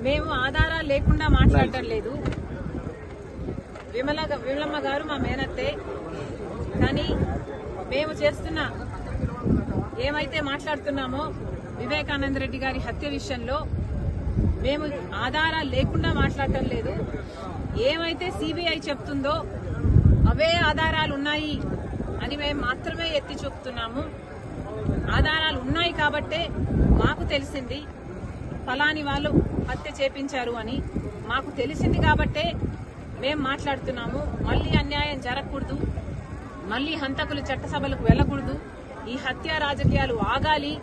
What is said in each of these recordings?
మేము ఆధారాలు లేకుండా మాట్లాడటం లేదు. విమలమ్మ గారు మా మేనత్తే. కానీ మేము చేస్తున్న ఏమైతే మాట్లాడుతున్నామో వివేకానంద రెడ్డి గారి హత్య విషయంలో మేము ఆధారాలు లేకుండా మాట్లాడటం లేదు. ఏమైతే సిబిఐ చెప్తుందో అవే ఆధారాలు ఉన్నాయి అని మేము మాత్రమే ఎత్తి చూపుతున్నాము. ఆధారాలు ఉన్నాయి కాబట్టే మాకు తెలిసింది ఫలాని వాళ్ళు హత్య చేపించారు అని మాకు తెలిసింది కాబట్టే మేము మాట్లాడుతున్నాము. మళ్లీ అన్యాయం జరగకూడదు, మళ్లీ హంతకులు చట్టసభలకు వెళ్లకూడదు, ఈ హత్య రాజకీయాలు ఆగాలి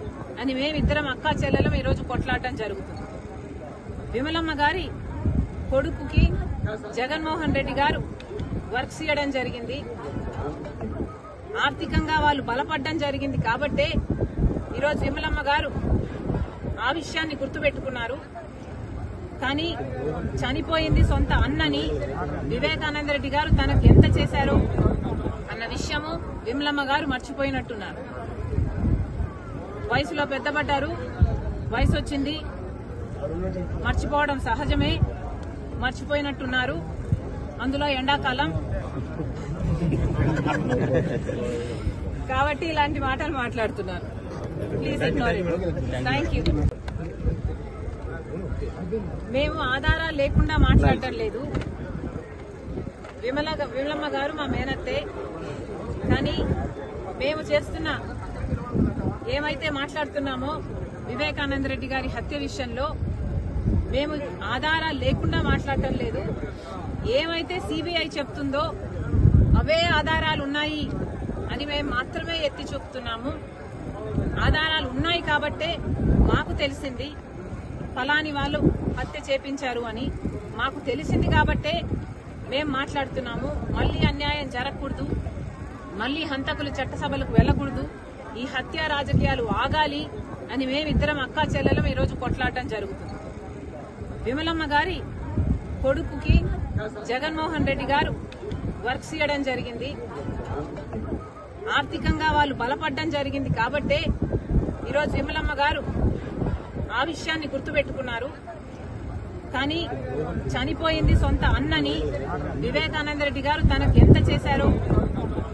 అని మేమిద్దరం అక్కా చెల్లెలం ఈరోజు కొట్లాడటం జరుగుతుంది. విమలమ్మ గారి కొడుకుకి జగన్మోహన్ రెడ్డి గారు వర్క్స్ ఇవ్వడం జరిగింది. ఆర్థికంగా వాళ్ళు బలపడడం జరిగింది కాబట్టే ఈరోజు విమలమ్మ గారు ఆ విషయాన్ని గుర్తుపెట్టుకున్నారు. కానీ చనిపోయింది సొంత అన్నని వివేకానంద రెడ్డి గారు తనకు ఎంత చేశారో అన్న విషయము విమలమ్మ గారు మర్చిపోయినట్టున్నారు. వయసులో పెద్దపడ్డారు, వయసు వచ్చింది, మర్చిపోవడం సహజమే, మర్చిపోయినట్టున్నారు. అందులో ఎండాకాలం కాబట్టి ఇలాంటి మాటలు మాట్లాడుతున్నారు. Please ignore it. Thank you. మేము ఆధారాలు లేకుండా మాట్లాడటం లేదు. విమలమ్మ గారు మా మేనత్తే. కానీ మేము చేస్తున్న ఏమైతే మాట్లాడుతున్నామో వివేకానంద రెడ్డి గారి హత్య విషయంలో మేము ఆధారాలు లేకుండా మాట్లాడటం లేదు. ఏమైతే సిబిఐ చెప్తుందో అవే ఆధారాలు ఉన్నాయి అని మేము మాత్రమే ఎత్తి చూపుతున్నాము. ఆధారాలు ఉన్నాయి కాబట్టే మాకు తెలిసింది ఫలాని వాళ్ళు హత్య చేపించారు అని మాకు తెలిసింది కాబట్టే మేము మాట్లాడుతున్నాము. మళ్లీ అన్యాయం జరగకూడదు, మళ్లీ హంతకులు చట్టసభలకు వెళ్లకూడదు, ఈ హత్య రాజకీయాలు ఆగాలి అని మేమిద్దరం అక్కా చెల్లెలం ఈరోజు కొట్లాడటం జరుగుతుంది. విమలమ్మ గారి కొడుకుకి జగన్మోహన్ రెడ్డి గారు వర్క్స్ ఇవ్వడం జరిగింది. ఆర్థికంగా వాళ్ళు బలపడడం జరిగింది కాబట్టే ఈరోజు విమలమ్మ గారు ఆ విషయాన్ని గుర్తుపెట్టుకున్నారు. కానీ చనిపోయింది సొంత అన్నని వివేకానంద రెడ్డి గారు తనకు ఎంత చేశారో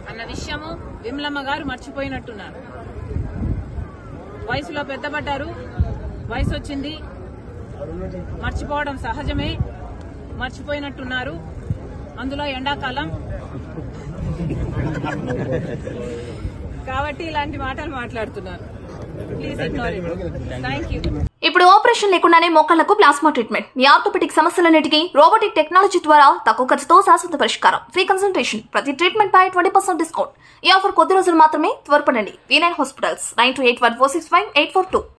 అన్న విషయము విమలమ్మ గారు మర్చిపోయినట్టున్నారు. వయసులో పెద్దపడ్డారు, వయసు వచ్చింది, మర్చిపోవడం సహజమే, మర్చిపోయినట్టున్నారు. అందులో ఎండాకాలం కాబట్టి ఇలాంటి మాటలు మాట్లాడుతున్నారు. Please ignore it. Thank you. ఇప్పుడు ఆపరేషన్ లేకుండానే మోకాళ్లకు ప్లాస్మా ట్రీట్మెంట్. మీ ఆర్థోపెటిక్ సమస్యలన్నిటికీ రోబోటిక్ టెక్నాలజీ ద్వారా తక్కువ ఖర్చుతో శాశ్వత పరిష్కారం. Free consultation. ప్రతి ట్రీట్మెంట్ పై 20% డిస్కౌంట్. ఈ ఆఫర్ కొద్ది రోజులు మాత్రమే. త్వరపడండి. V9 hospitals 9281465842.